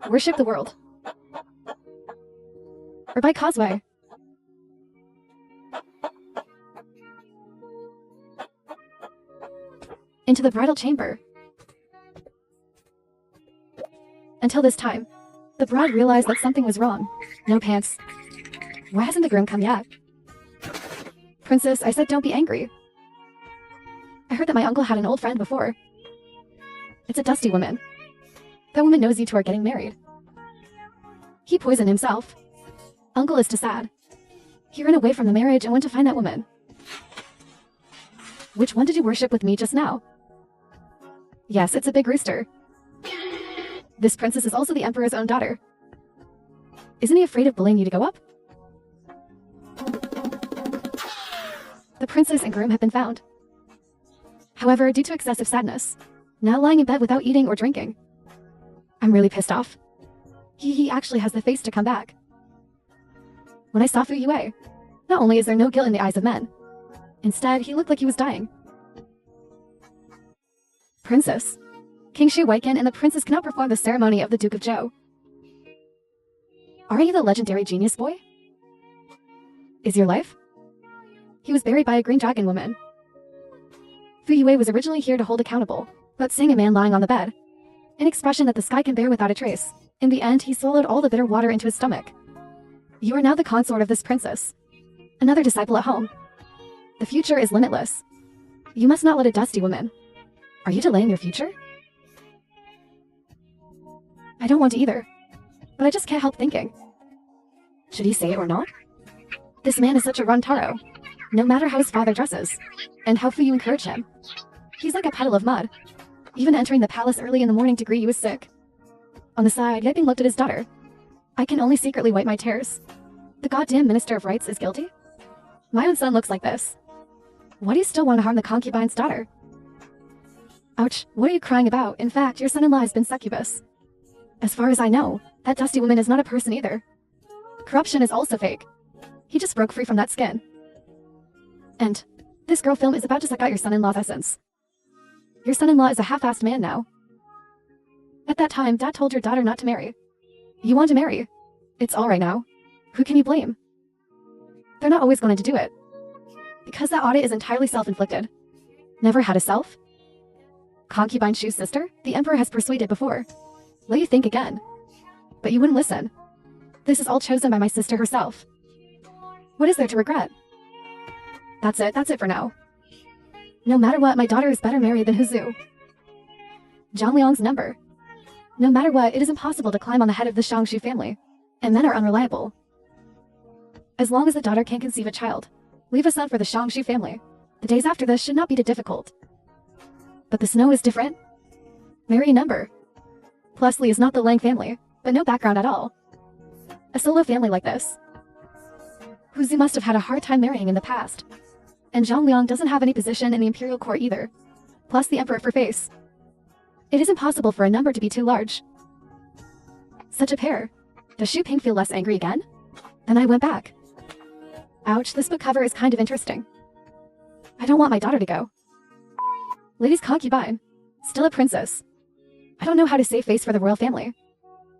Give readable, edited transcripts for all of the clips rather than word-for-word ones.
Worship the world. Or by causeway. Into the bridal chamber. Until this time, the bride realized that something was wrong. No pants. Why hasn't the groom come yet? Princess, I said don't be angry. I heard that my uncle had an old friend before. It's a dusty woman. That woman knows you two are getting married. He poisoned himself. Uncle is too sad. He ran away from the marriage and went to find that woman. Which one did you worship with me just now? Yes, it's a big rooster. This princess is also the emperor's own daughter. Isn't he afraid of bullying you to go up? The princess and groom have been found. However, due to excessive sadness, now lying in bed without eating or drinking. I'm really pissed off. He actually has the face to come back. When I saw Fu Yue, not only is there no guilt in the eyes of men, instead, he looked like he was dying. Princess. King Shu Weiken and the princess cannot perform the ceremony of the Duke of Zhou. Aren't you the legendary genius boy? Is your life? He was buried by a green dragon woman. Fu Yue was originally here to hold accountable, but seeing a man lying on the bed, an expression that the sky can bear without a trace, in the end he swallowed all the bitter water into his stomach. You are now the consort of this princess. Another disciple at home. The future is limitless. You must not let a dusty woman. Are you delaying your future? I don't want to either, but I just can't help thinking. Should he say it or not? This man is such a Rantaro, no matter how his father dresses, and how you encourage him. He's like a puddle of mud. Even entering the palace early in the morning to greet you is sick. On the side, Yiping looked at his daughter. I can only secretly wipe my tears. The goddamn Minister of Rights is guilty? My own son looks like this. Why do you still want to harm the concubine's daughter? Ouch, what are you crying about? In fact, your son-in-law has been succubus. As far as I know, that dusty woman is not a person either. Corruption is also fake. He just broke free from that skin. And this girl film is about to suck out your son-in-law's essence. Your son-in-law is a half-assed man now. At that time, Dad told your daughter not to marry. You want to marry. It's all right now. Who can you blame? They're not always going to do it. Because that audit is entirely self-inflicted. Never had a self? Concubine Shu's sister, the emperor has persuaded before. Let you think again. But you wouldn't listen. This is all chosen by my sister herself. What is there to regret? That's it for now. No matter what, my daughter is better married than Huzu. Zhang Liang's number. No matter what, it is impossible to climb on the head of the Shangshu family, and men are unreliable. As long as the daughter can't conceive a child, leave a son for the Shangshu family. The days after this should not be too difficult. But the snow is different. Marry a number. Plus, Li is not the Lang family, but no background at all. A solo family like this. Huzu must have had a hard time marrying in the past. And Zhang Liang doesn't have any position in the imperial court either. Plus the emperor for face. It is impossible for a number to be too large. Such a pair. Does Xu Ping feel less angry again? Then I went back. Ouch, this book cover is kind of interesting. I don't want my daughter to go. Lady's concubine. Still a princess. I don't know how to save face for the royal family.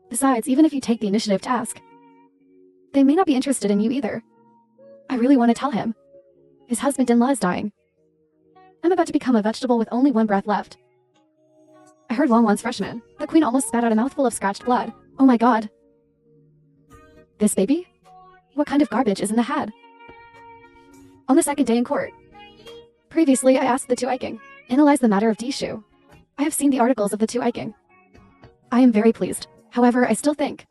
Besides, even if you take the initiative to ask, they may not be interested in you either. I really want to tell him. His husband-in-law is dying. I'm about to become a vegetable with only one breath left. I heard Wang Wan's freshman. The queen almost spat out a mouthful of scratched blood. Oh my god. This baby? What kind of garbage is in the head? On the second day in court. Previously, I asked the two Iking. Analyze the matter of Dishu. I have seen the articles of the two Iking. I am very pleased. However, I still think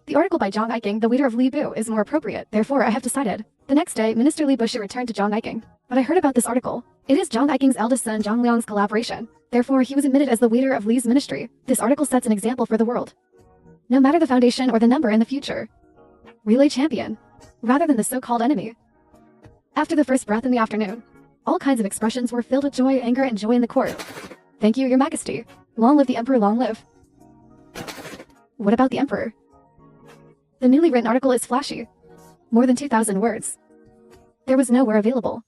the article by Zhang Iking, the leader of Li Bu, is more appropriate. Therefore, I have decided. The next day, Minister Li Bu should return to Zhang Iking. But I heard about this article. It is Zhang Iking's eldest son Zhang Liang's collaboration. Therefore, he was admitted as the leader of Li's ministry. This article sets an example for the world. No matter the foundation or the number in the future. Relay champion. Rather than the so-called enemy. After the first breath in the afternoon, all kinds of expressions were filled with joy, anger, and joy in the court. Thank you, Your Majesty. Long live the Emperor, long live. What about the Emperor? The newly written article is flashy. More than 2,000 words. There was nowhere available.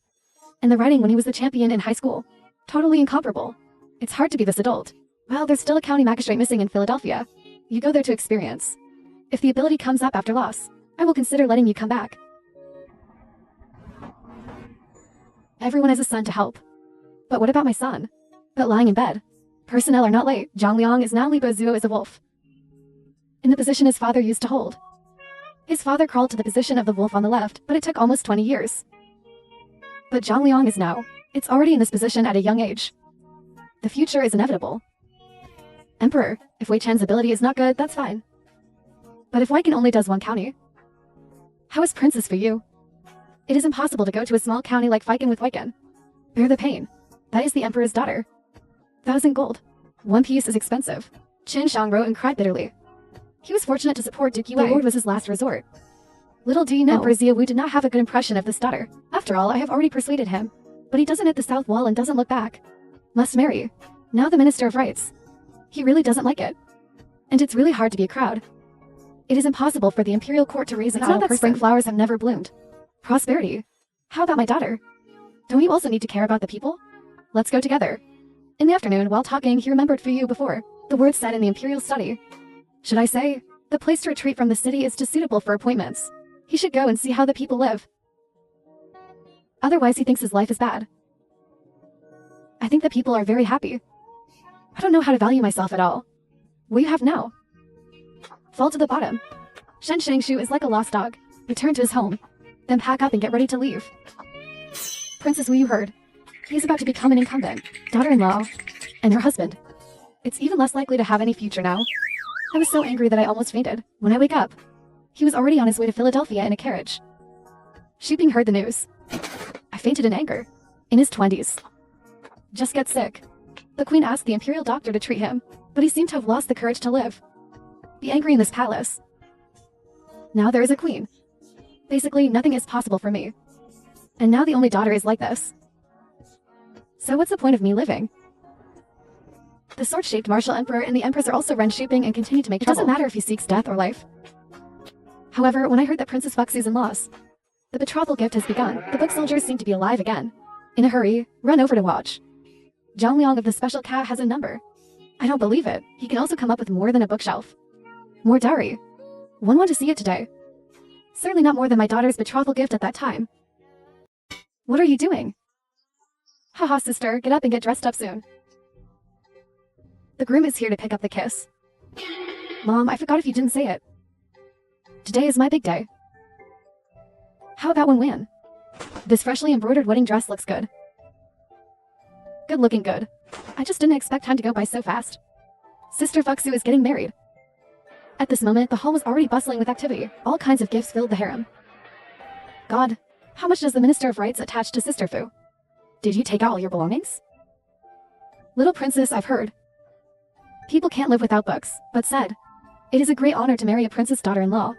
And the writing when he was the champion in high school. Totally incomparable. It's hard to be this adult. Well, there's still a county magistrate missing in Philadelphia. You go there to experience. If the ability comes up after loss, I will consider letting you come back. Everyone has a son to help. But what about my son? But lying in bed. Personnel are not late. Zhang Liang is now Libo Zuo as a wolf. In the position his father used to hold. His father crawled to the position of the wolf on the left, but it took almost 20 years. But Zhang Liang is now. It's already in this position at a young age. The future is inevitable. Emperor, if Wei Chen's ability is not good, that's fine. But if Weiken only does one county, how is Princess for you? It is impossible to go to a small county like Weiken with Weiken. Bear the pain. That is the Emperor's daughter. 1,000 gold. One piece is expensive. Qin Shang wrote and cried bitterly. He was fortunate to support Duke Yue. The Lord was his last resort. Little do you know, Emperor Xiaowu did not have a good impression of this daughter. After all, I have already persuaded him. But he doesn't hit the south wall and doesn't look back. Must marry. Now the Minister of Rights. He really doesn't like it. And it's really hard to be a crowd. It is impossible for the imperial court to raise an idle person. Spring flowers have never bloomed. Prosperity. How about my daughter? Don't you also need to care about the people? Let's go together. In the afternoon, while talking, he remembered Fu Yu before. The words said in the imperial study. Should I say, the place to retreat from the city is too suitable for appointments. He should go and see how the people live. Otherwise he thinks his life is bad. I think the people are very happy. I don't know how to value myself at all. What you have now? Fall to the bottom. Shen Shangshu is like a lost dog. Return to his home. Then pack up and get ready to leave. Princess Wu, you heard. He is about to become an incumbent, daughter-in-law, and her husband. It's even less likely to have any future now. I was so angry that I almost fainted. When I wake up, he was already on his way to Philadelphia in a carriage. Shiping heard the news. I fainted in anger. In his 20s. Just get sick. The queen asked the imperial doctor to treat him, but he seemed to have lost the courage to live. Be angry in this palace. Now there is a queen. Basically, nothing is possible for me. And now the only daughter is like this. So what's the point of me living? The sword-shaped martial emperor and the empress are also ren-shaping and continue to make trouble. It doesn't matter if he seeks death or life. However, when I heard that Princess Fuxi's in loss, the betrothal gift has begun. The book soldiers seem to be alive again. In a hurry, run over to watch. Zhang Liang of the special cat has a number. I don't believe it. He can also come up with more than a bookshelf. More dowry. One want to see it today. Certainly not more than my daughter's betrothal gift at that time. What are you doing? Haha, sister, get up and get dressed up soon. The groom is here to pick up the kiss. Mom, I forgot if you didn't say it. Today is my big day. How about Wen? This freshly embroidered wedding dress looks good. Good looking good. I just didn't expect time to go by so fast. Sister Fuxu is getting married. At this moment, the hall was already bustling with activity. All kinds of gifts filled the harem. God, how much does the Minister of Rights attach to Sister Fu? Did you take out all your belongings? Little princess, I've heard. People can't live without books, but said, it is a great honor to marry a princess daughter-in-law.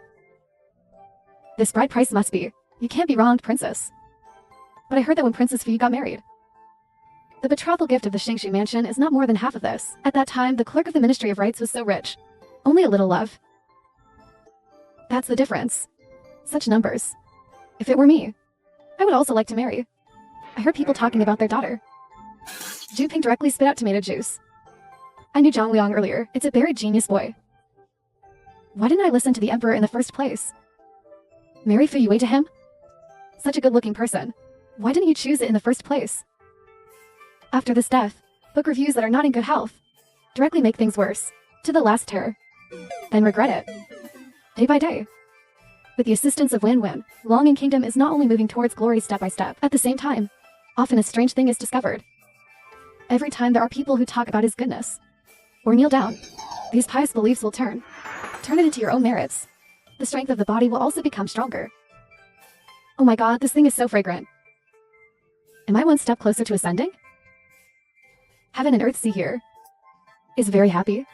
This bride price must be. You can't be wronged, princess. But I heard that when Princess Fu got married, the betrothal gift of the Shangshu mansion is not more than half of this. At that time, the clerk of the Ministry of Rights was so rich. Only a little love. That's the difference. Such numbers. If it were me, I would also like to marry. I heard people talking about their daughter. Ju Ping directly spit out tomato juice. I knew Zhang Liang earlier. It's a buried genius boy. Why didn't I listen to the emperor in the first place? Marry Fu Yue to him? Such a good-looking person. Why didn't you choose it in the first place? After this death, book reviews that are not in good health directly make things worse, to the last terror. Then regret it. Day by day. With the assistance of Wen, Longing Kingdom is not only moving towards glory step by step. At the same time, often a strange thing is discovered. Every time there are people who talk about his goodness, or kneel down, these pious beliefs will turn it into your own merits. The strength of the body will also become stronger. Oh my god, this thing is so fragrant. Am I one step closer to ascending? Heaven and earth see here. Is very happy.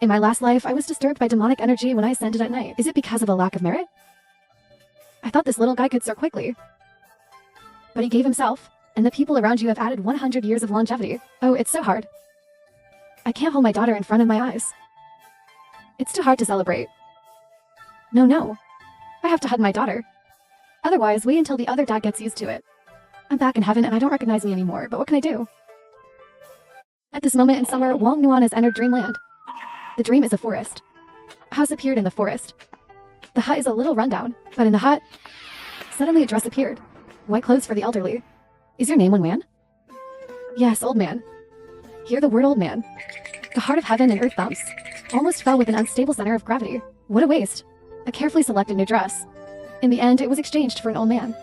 In my last life, I was disturbed by demonic energy when I ascended at night. Is it because of a lack of merit? I thought this little guy could soar quickly. But he gave himself, and the people around you have added 100 years of longevity. Oh, it's so hard. I can't hold my daughter in front of my eyes. It's too hard to celebrate. No. I have to hug my daughter. Otherwise, wait until the other dad gets used to it. I'm back in heaven and I don't recognize me anymore, but what can I do? At this moment in summer, Wang Nuan has entered dreamland. The dream is a forest. A house appeared in the forest. The hut is a little rundown, but in the hut, suddenly a dress appeared. White clothes for the elderly. Is your name One Man? Yes, old man. Hear the word old man. The heart of heaven and earth thumps. Almost fell with an unstable center of gravity. What a waste. A carefully selected new dress. In the end, it was exchanged for an old man.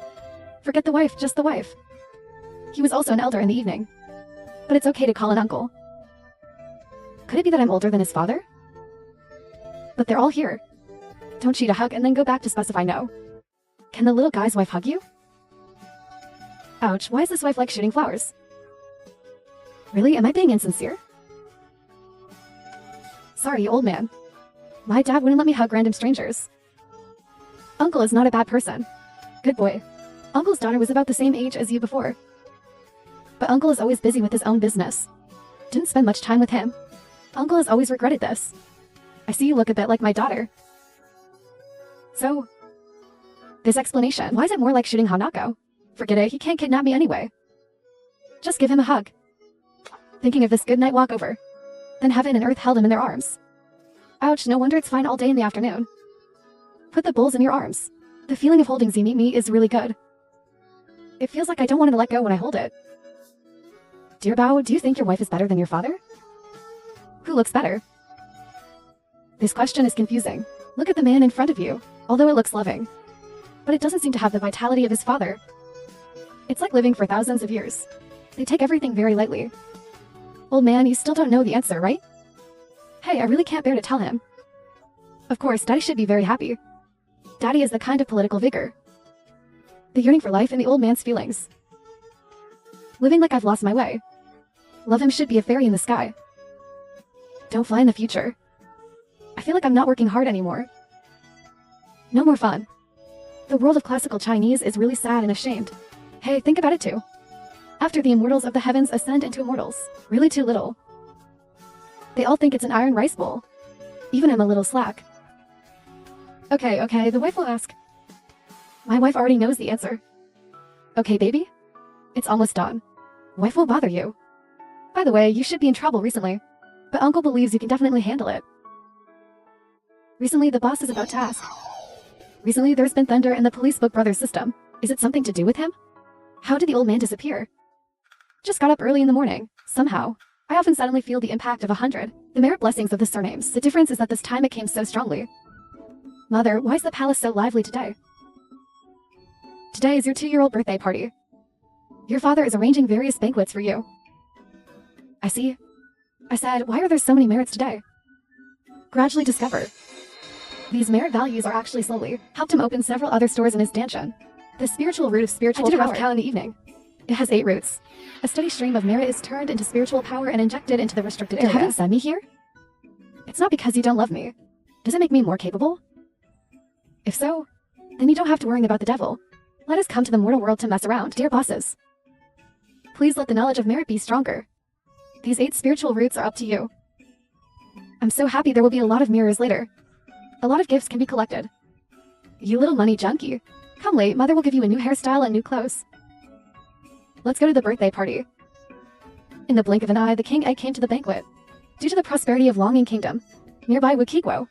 Forget the wife, just the wife. He was also an elder in the evening. But it's okay to call an uncle. Could it be that I'm older than his father? But they're all here. Don't cheat a hug and then go back to specify no. Can the little guy's wife hug you? Ouch, why is this wife like shooting flowers? Really, am I being insincere? Sorry, old man. My dad wouldn't let me hug random strangers. Uncle is not a bad person. Good boy. Uncle's daughter was about the same age as you before. But Uncle is always busy with his own business. Didn't spend much time with him. Uncle has always regretted this. I see you look a bit like my daughter. So, this explanation, why is it more like shooting Hanako? Forget it, he can't kidnap me anyway. Just give him a hug. Thinking of this good night walk over. Then heaven and earth held him in their arms. Ouch, no wonder it's fine all day in the afternoon. Put the bulls in your arms. The feeling of holding me is really good. It feels like I don't want to let go when I hold it. Dear Bao, do you think your wife is better than your father? Who looks better? This question is confusing. Look at the man in front of you, although it looks loving. But it doesn't seem to have the vitality of his father. It's like living for thousands of years. They take everything very lightly. Old man, you still don't know the answer, right? Hey, I really can't bear to tell him. Of course, Daddy should be very happy. Daddy is the kind of political vigor. The yearning for life in the old man's feelings. Living like I've lost my way. Love him should be a fairy in the sky. Don't fly in the future. I feel like I'm not working hard anymore. No more fun. The world of classical Chinese is really sad and ashamed. Hey, think about it too. After the immortals of the heavens ascend into immortals, really too little. They all think it's an iron rice bowl. Even I'm a little slack. Okay, the wife will ask. My wife already knows the answer. Okay, baby? It's almost done. Wife will bother you. By the way, you should be in trouble recently. But Uncle believes you can definitely handle it. Recently, the boss is about to ask. Recently, there's been thunder in the police book brothers system. Is it something to do with him? How did the old man disappear? Just got up early in the morning. Somehow. I often suddenly feel the impact of 100. The merit blessings of the surnames. The difference is that this time it came so strongly. Mother, why is the palace so lively today? Today is your 2-year-old birthday party. Your father is arranging various banquets for you. I see. I said, why are there so many merits today? Gradually discover. These merit values are actually slowly helped him open several other stores in his dungeon. The spiritual root of spiritual power. I did a rough count in the evening. It has 8 roots. A steady stream of merit is turned into spiritual power and injected into the restricted area. You haven't sent me here? It's not because you don't love me. Does it make me more capable? If so, then you don't have to worry about the devil. Let us come to the mortal world to mess around, dear bosses. Please let the knowledge of merit be stronger. These 8 spiritual roots are up to you. I'm so happy there will be a lot of mirrors later. A lot of gifts can be collected. You little money junkie. Come late, mother will give you a new hairstyle and new clothes. Let's go to the birthday party. In the blink of an eye, the king egg came to the banquet. Due to the prosperity of Longing Kingdom, nearby Wukigwo,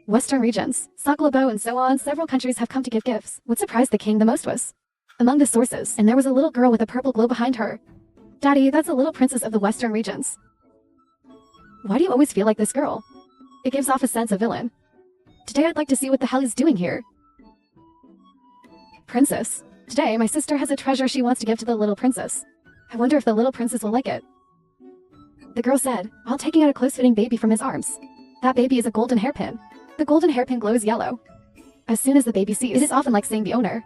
Western regions, Sakalabo and so on, several countries have come to give gifts. What surprised the king the most was among the sources, and there was a little girl with a purple glow behind her. Daddy, that's a little princess of the Western regions. Why do you always feel like this girl? It gives off a sense of villain. Today I'd like to see what the hell he's doing here. Princess. Today, my sister has a treasure she wants to give to the little princess. I wonder if the little princess will like it. The girl said, while taking out a close-fitting baby from his arms. That baby is a golden hairpin. The golden hairpin glows yellow. As soon as the baby sees, it is often like seeing the owner.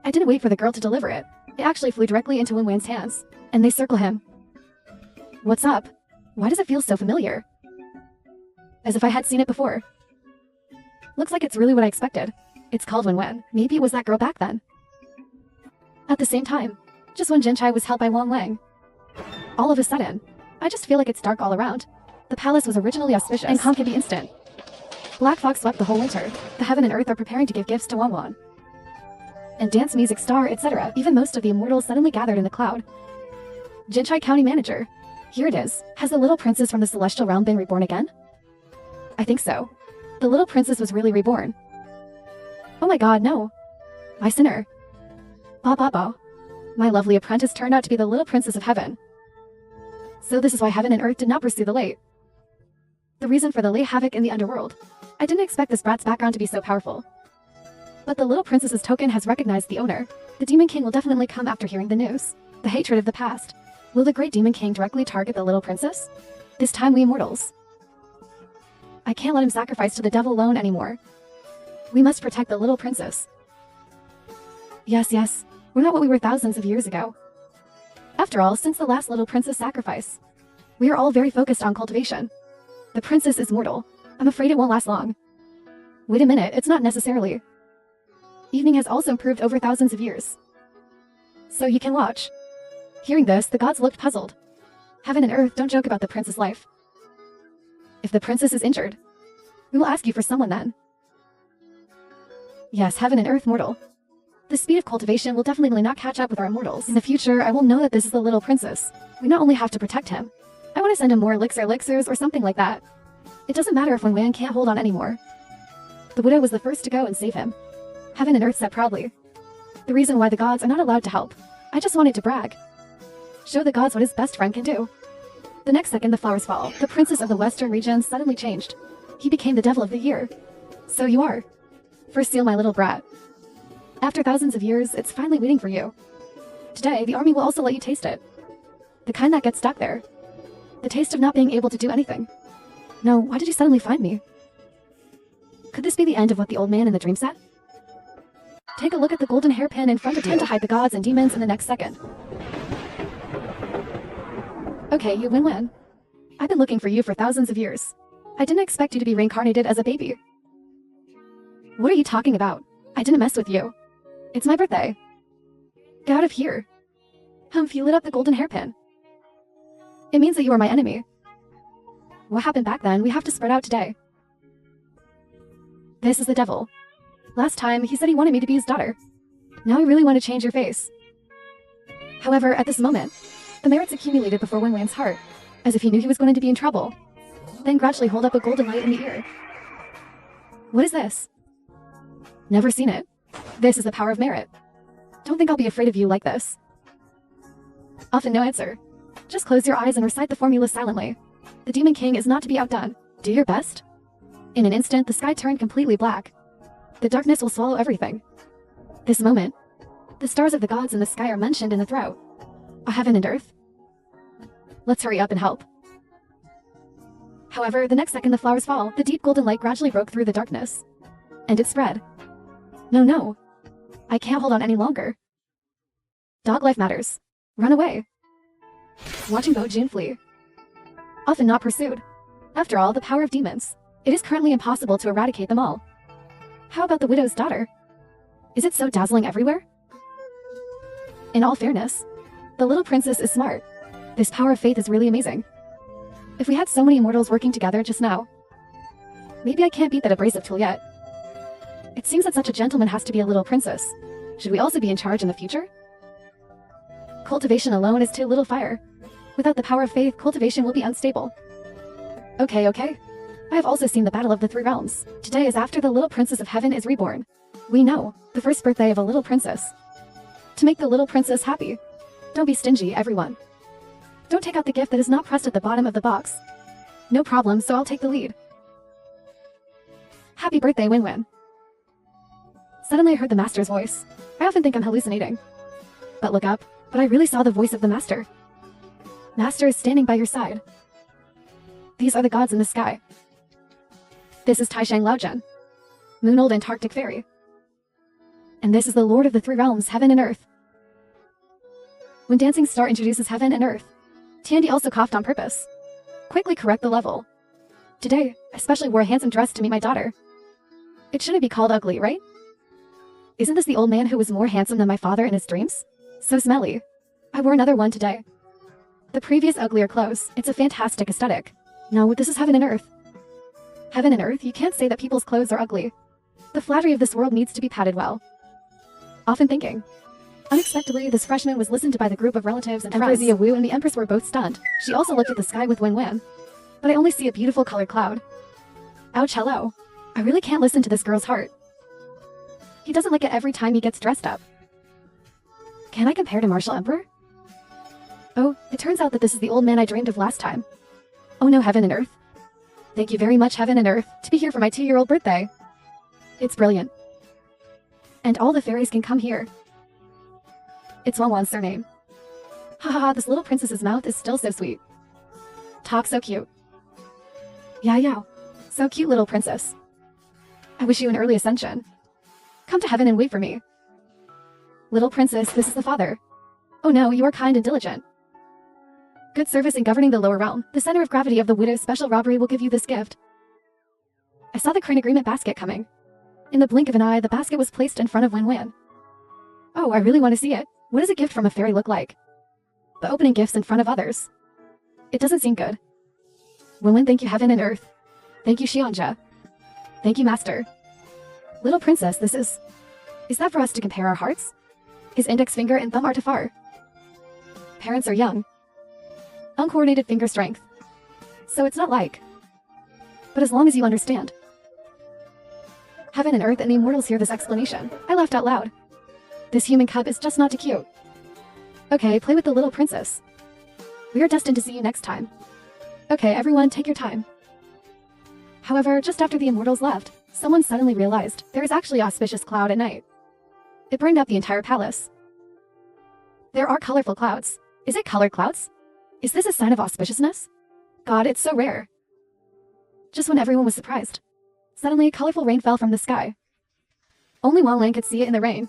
I didn't wait for the girl to deliver it. It actually flew directly into Wen-Wan's hands, and they circle him. What's up? Why does it feel so familiar? As if I had seen it before. Looks like it's really what I expected. It's called Wen-Wan. Maybe it was that girl back then. At the same time, just when Jinchai was held by Wang Lang. All of a sudden, I just feel like it's dark all around. The palace was originally auspicious, and calm can be instant. Black fog swept the whole winter. The heaven and earth are preparing to give gifts to Wang Wan. And dance music star, etc. Even most of the immortals suddenly gathered in the cloud. Jinchai County Manager. Here it is. Has the little princess from the celestial realm been reborn again? I think so. The little princess was really reborn. Oh my god, no. My sinner. Ba ba ba. My lovely apprentice turned out to be the little princess of heaven. So this is why heaven and earth did not pursue the late. The reason for the late havoc in the underworld. I didn't expect this brat's background to be so powerful. But the little princess's token has recognized the owner. The Demon King will definitely come after hearing the news. The hatred of the past. Will the great Demon King directly target the little princess? This time we immortals. I can't let him sacrifice to the devil alone anymore. We must protect the little princess. Yes, yes. We're not what we were thousands of years ago. After all, since the last little princess sacrifice, we are all very focused on cultivation. The princess is mortal. I'm afraid it won't last long. Wait a minute, it's not necessarily. Evening has also improved over thousands of years. So you can watch. Hearing this, the gods looked puzzled. Heaven and earth don't joke about the prince's life. If the princess is injured, we will ask you for someone then. Yes, heaven and earth mortal. The speed of cultivation will definitely not catch up with our immortals. In the future, I will know that this is the little princess. We not only have to protect him, I want to send him more elixirs or something like that. It doesn't matter if Wan can't hold on anymore. The widow was the first to go and save him. Heaven and earth said proudly. The reason why the gods are not allowed to help. I just wanted to brag. Show the gods what his best friend can do. The next second the flowers fall, the princess of the western region suddenly changed. He became the devil of the year. So you are. First seal, my little brat. After thousands of years, it's finally waiting for you. Today, the army will also let you taste it. The kind that gets stuck there. The taste of not being able to do anything. No, why did you suddenly find me? Could this be the end of what the old man in the dream said? Take a look at the golden hairpin in front of you to hide the gods and demons in the next second. Okay, you win-win. I've been looking for you for thousands of years. I didn't expect you to be reincarnated as a baby. What are you talking about? I didn't mess with you. It's my birthday. Get out of here. You lit up the golden hairpin. It means that you are my enemy. What happened back then? We have to spread out today. This is the devil. Last time, he said he wanted me to be his daughter. Now I really want to change your face. However, at this moment, the merits accumulated before Wan's heart, as if he knew he was going to be in trouble. Then gradually hold up a golden light in the ear. What is this? Never seen it. This is the power of merit. Don't think I'll be afraid of you like this. Often no answer. Just close your eyes and recite the formula silently. The Demon King is not to be outdone. Do your best. In an instant, the sky turned completely black. The darkness will swallow everything. This moment, the stars of the gods in the sky are mentioned in the throat. A heaven and earth. Let's hurry up and help. However, the next second the flowers fall, the deep golden light gradually broke through the darkness. And it spread. No. I can't hold on any longer. Dog life matters. Run away. Watching Bo Jun flee. Often not pursued. After all, the power of demons. It is currently impossible to eradicate them all. How about the widow's daughter? Is it so dazzling everywhere? In all fairness, the little princess is smart. This power of faith is really amazing. If we had so many immortals working together just now, maybe I can't beat that abrasive tool yet. It seems that such a gentleman has to be a little princess. Should we also be in charge in the future? Cultivation alone is too little fire. Without the power of faith, cultivation will be unstable. Okay. I have also seen the Battle of the Three Realms. Today is after the little princess of heaven is reborn. We know, the first birthday of a little princess. To make the little princess happy. Don't be stingy, everyone. Don't take out the gift that is not pressed at the bottom of the box. No problem, so I'll take the lead. Happy birthday, Win. Suddenly I heard the master's voice. I often think I'm hallucinating. But look up, but I really saw the voice of the master. Master is standing by your side. These are the gods in the sky. This is Taishang Laojian, Moon-old Antarctic Fairy. And this is the Lord of the Three Realms, Heaven and Earth. When Dancing Star introduces Heaven and Earth, Tiandi also coughed on purpose. Quickly correct the level. Today, I especially wore a handsome dress to meet my daughter. It shouldn't be called ugly, right? Isn't this the old man who was more handsome than my father in his dreams? So smelly. I wore another one today. The previous uglier clothes, it's a fantastic aesthetic. No, this is Heaven and Earth. Heaven and Earth, you can't say that people's clothes are ugly. The flattery of this world needs to be padded well. Often thinking. Unexpectedly, this freshman was listened to by the group of relatives and Emperor Zia Wu and the Empress were both stunned. She also looked at the sky with Wan. But I only see a beautiful colored cloud. Ouch, hello. I really can't listen to this girl's heart. He doesn't like it every time he gets dressed up. Can I compare to Martial Emperor? Oh, it turns out that this is the old man I dreamed of last time. Oh no, heaven and earth. Thank you very much, heaven and earth, to be here for my 2-year-old birthday. It's brilliant. And all the fairies can come here. It's Wanwan's surname. Ha ha ha, this little princess's mouth is still so sweet. Talk so cute. Yeah. So cute, little princess. I wish you an early ascension. Come to heaven and wait for me. Little princess, this is the father. Oh no, you are kind and diligent. Good service in governing the lower realm. The center of gravity of the widow's special robbery will give you this gift. I saw the crane agreement basket coming. In the blink of an eye, the basket was placed in front of Wan. Oh, I really want to see it. What does a gift from a fairy look like? But opening gifts in front of others. It doesn't seem good. Wan, thank you heaven and earth. Thank you Xianja. Thank you master. Little princess, this is that for us to compare our hearts? His index finger and thumb are too far. Parents are young. Uncoordinated finger strength. So it's not like. But as long as you understand. Heaven and earth and the immortals hear this explanation. I laughed out loud. This human cub is just not too cute. Okay, play with the little princess. We are destined to see you next time. Okay, everyone, take your time. However, just after the immortals left, someone suddenly realized there is actually an auspicious cloud at night. It brightened up the entire palace. There are colorful clouds. Is it colored clouds? Is this a sign of auspiciousness? God, it's so rare. Just when everyone was surprised, suddenly colorful rain fell from the sky. Only Wan could see it in the rain.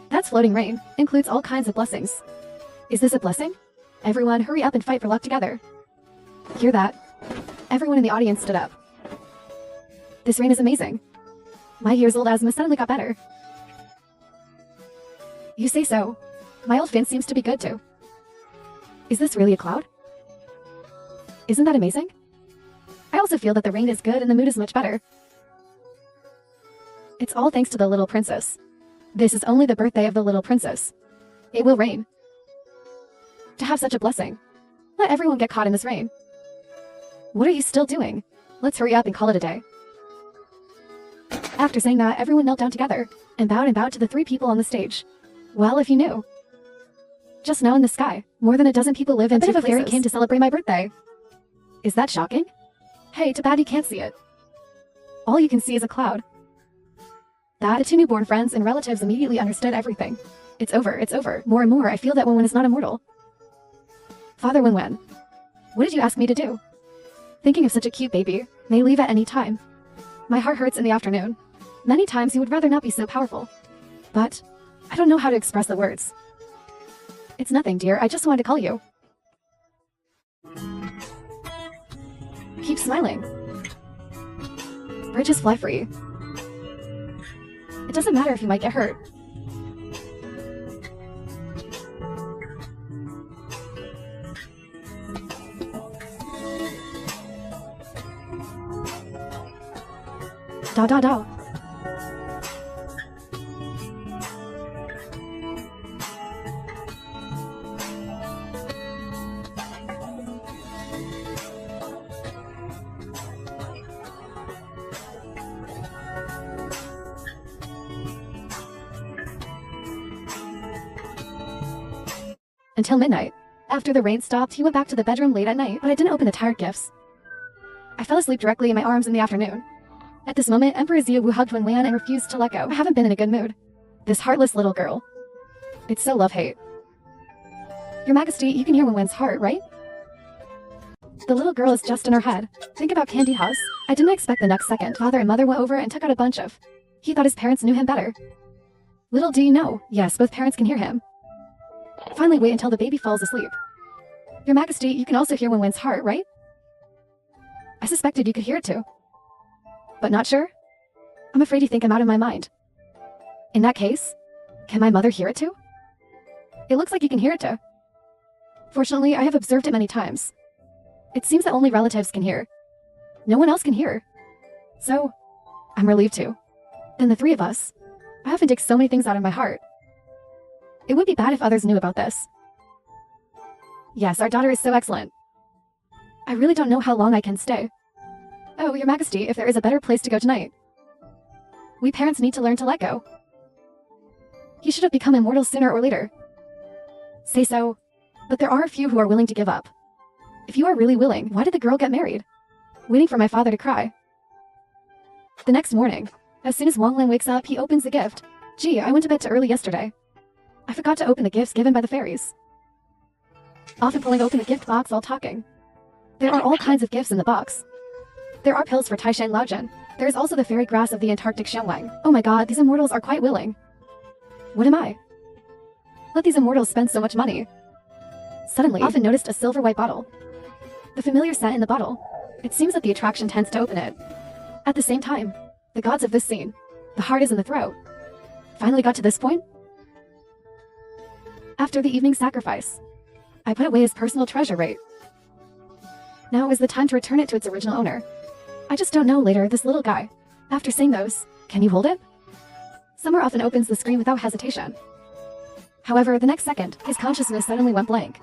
That's floating rain, includes all kinds of blessings. Is this a blessing? Everyone, hurry up and fight for luck together. Hear that? Everyone in the audience stood up. This rain is amazing. My years-old asthma suddenly got better. You say so. My old fin seems to be good too. Is this really a cloud? Isn't that amazing? I also feel that the rain is good and the mood is much better. It's all thanks to the little princess. This is only the birthday of the little princess. It will rain. To have such a blessing. Let everyone get caught in this rain. What are you still doing? Let's hurry up and call it a day. After saying that, everyone knelt down together and bowed to the 3 people on the stage. Well, if you knew. Just now in the sky, more than a dozen people live in 2 places. A fairy came to celebrate my birthday. Is that shocking? Hey, too bad you can't see it. All you can see is a cloud. The 2 newborn friends and relatives immediately understood everything. It's over. More and more I feel that Wan is not immortal. Father Wan, what did you ask me to do? Thinking of such a cute baby, may leave at any time. My heart hurts in the afternoon. Many times you would rather not be so powerful. But I don't know how to express the words. It's nothing, dear, I just wanted to call you. Keep smiling. Bridges fly free. It doesn't matter if you might get hurt. Da. Until midnight. After the rain stopped, he went back to the bedroom late at night, but I didn't open the tired gifts. I fell asleep directly in my arms in the afternoon. At this moment, Emperor Xiaowu hugged Wan and refused to let go. I haven't been in a good mood. This heartless little girl. It's so love-hate. Your Majesty, you can hear Wan's heart, right? The little girl is just in her head. Think about Candy House. I didn't expect the next second. Father and mother went over and took out a bunch of. He thought his parents knew him better. Little do you know, yes, both parents can hear him. Finally wait until the baby falls asleep. Your Majesty, you can also hear Wan's heart, right? I suspected you could hear it too. But not sure? I'm afraid you think I'm out of my mind. In that case, can my mother hear it too? It looks like you can hear it too. Fortunately, I have observed it many times. It seems that only relatives can hear. No one else can hear. So, I'm relieved too. Then the 3 of us. I often dig so many things out of my heart. It would be bad if others knew about this. Yes, our daughter is so excellent. I really don't know how long I can stay. Oh, So, Your Majesty, if there is a better place to go tonight. We parents need to learn to let go. He should have become immortal sooner or later. Say so. But there are a few who are willing to give up. If you are really willing, why did the girl get married? Waiting for my father to cry. The next morning, as soon as Wang Lan wakes up, he opens the gift. Gee, I went to bed too early yesterday. I forgot to open the gifts given by the fairies. Often pulling open the gift box while talking. There are all kinds of gifts in the box. There are pills for Taishan Laojin. There is also the fairy grass of the Antarctic Shenwang. Oh my god, these immortals are quite willing. What am I? Let these immortals spend so much money. Suddenly, Often noticed a silver white bottle. The familiar scent in the bottle. It seems that the attraction tends to open it. At the same time, the gods of this scene, the heart is in the throat. Finally got to this point? After the evening sacrifice, I put away his personal treasure rate. Now is the time to return it to its original owner. I just don't know later, this little guy. After saying those, can you hold it? Summer often opens the screen without hesitation. However, the next second, his consciousness suddenly went blank.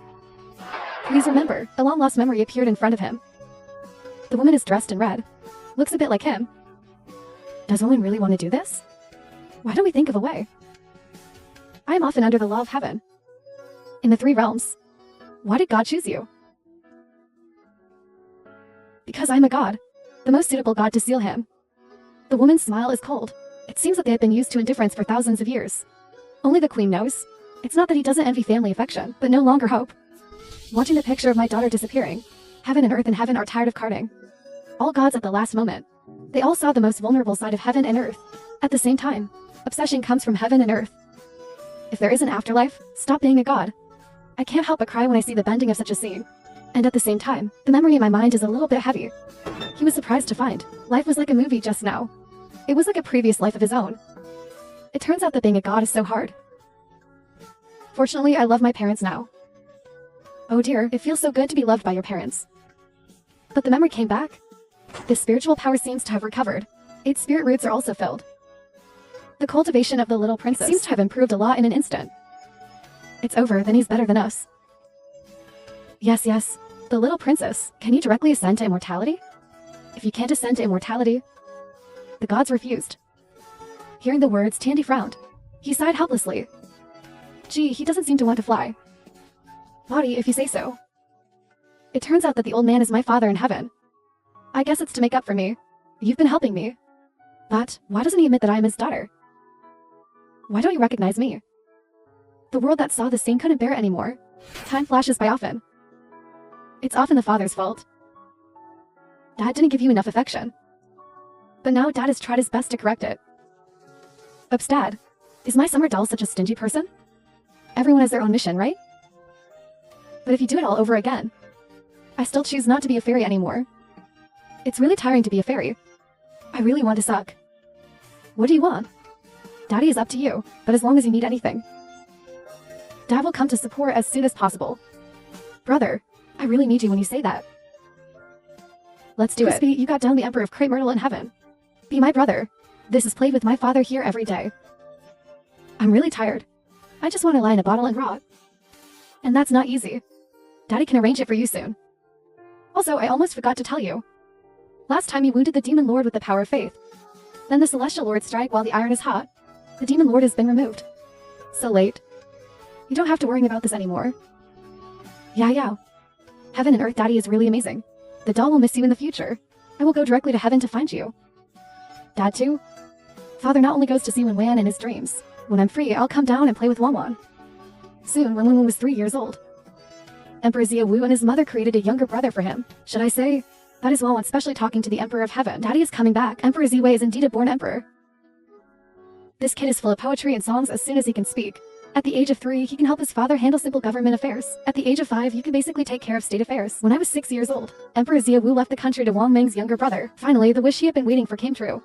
Please remember, a long-lost memory appeared in front of him. The woman is dressed in red. Looks a bit like him. Does Owen really want to do this? Why don't we think of a way? I am often under the law of heaven. In the three realms. Why did God choose you? Because I am a god. The most suitable god to seal him. The woman's smile is cold. It seems that they have been used to indifference for thousands of years. Only the queen knows. It's not that he doesn't envy family affection, but no longer hope. Watching the picture of my daughter disappearing. Heaven and earth and heaven are tired of carting. All gods at the last moment. They all saw the most vulnerable side of heaven and earth. At the same time, obsession comes from heaven and earth. If there is an afterlife, stop being a god. I can't help but cry when I see the bending of such a scene. And at the same time, the memory in my mind is a little bit heavy. He was surprised to find life was like a movie just now. It was like a previous life of his own. It turns out that being a god is so hard. Fortunately, I love my parents now. Oh dear, it feels so good to be loved by your parents. But the memory came back. This spiritual power seems to have recovered. 8 spirit roots are also filled. The cultivation of the little princess seems to have improved a lot in an instant. It's over, then he's better than us. Yes, the little princess, can you directly ascend to immortality? If you can't ascend to immortality, the gods refused. Hearing the words, Tandy frowned. He sighed helplessly. Gee, he doesn't seem to want to fly. Body, if you say so. It turns out that the old man is my father in heaven. I guess it's to make up for me. You've been helping me. But, why doesn't he admit that I am his daughter? Why don't you recognize me? The world that saw the scene couldn't bear it anymore. Time flashes by often. It's often the father's fault. Dad didn't give you enough affection. But now Dad has tried his best to correct it. Oops, Dad. Is my summer doll such a stingy person? Everyone has their own mission, right? But if you do it all over again, I still choose not to be a fairy anymore. It's really tiring to be a fairy. I really want to suck. What do you want? Daddy is up to you, but as long as you need anything. Dad will come to support as soon as possible. Brother, I really need you when you say that. Let's do it. You got down the Emperor of Crepe Myrtle in heaven. Be my brother. This is played with my father here every day. I'm really tired. I just want to lie in a bottle and rot. And that's not easy. Daddy can arrange it for you soon. Also, I almost forgot to tell you. Last time you wounded the Demon Lord with the power of faith. Then the Celestial Lord strike while the iron is hot. The Demon Lord has been removed. So late. You don't have to worry about this anymore. Yeah. Heaven and Earth, Daddy is really amazing. The doll will miss you in the future. I will go directly to heaven to find you. Dad too? Father not only goes to see Wen Wan in his dreams. When I'm free, I'll come down and play with Wan Wan. Soon, when Wen Wan was 3 years old, Emperor Zia Wu and his mother created a younger brother for him. Should I say? That is Wan Wan specially talking to the Emperor of Heaven. Daddy is coming back. Emperor Ziwei is indeed a born emperor. This kid is full of poetry and songs as soon as he can speak. At the age of 3, he can help his father handle simple government affairs. At the age of 5, you can basically take care of state affairs. When I was 6 years old, Emperor Zia Wu left the country to Wang Meng's younger brother. Finally, the wish he had been waiting for came true.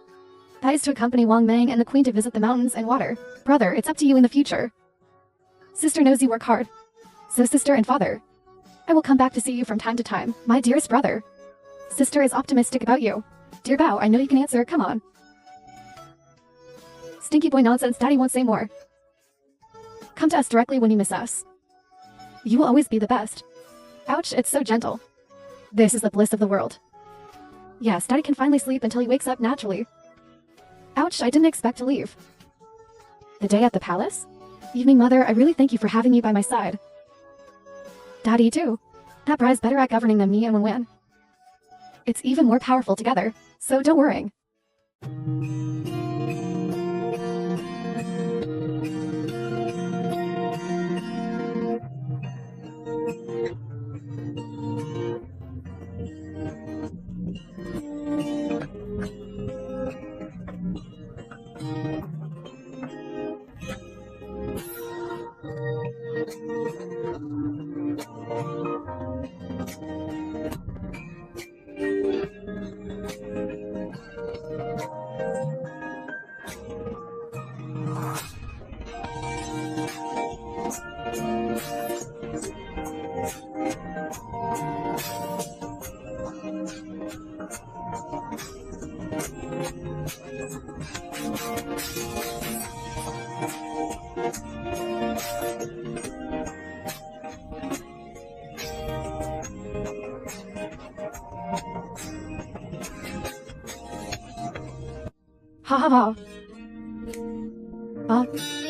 That is to accompany Wang Meng and the queen to visit the mountains and water. Brother, it's up to you in the future. Sister knows you work hard. So sister and father, I will come back to see you from time to time. My dearest brother. Sister is optimistic about you. Dear Bao, I know you can answer, come on. Stinky boy nonsense, Daddy won't say more. Come to us directly when you miss us. You will always be the best. Ouch, it's so gentle. This is the bliss of the world. Yes, Daddy can finally sleep until he wakes up naturally. Ouch, I didn't expect to leave. The day at the palace? Evening, Mother, I really thank you for having me by my side. Daddy, too. That bride's better at governing than me and Wen. It's even more powerful together, so don't worry. Ha ha ha.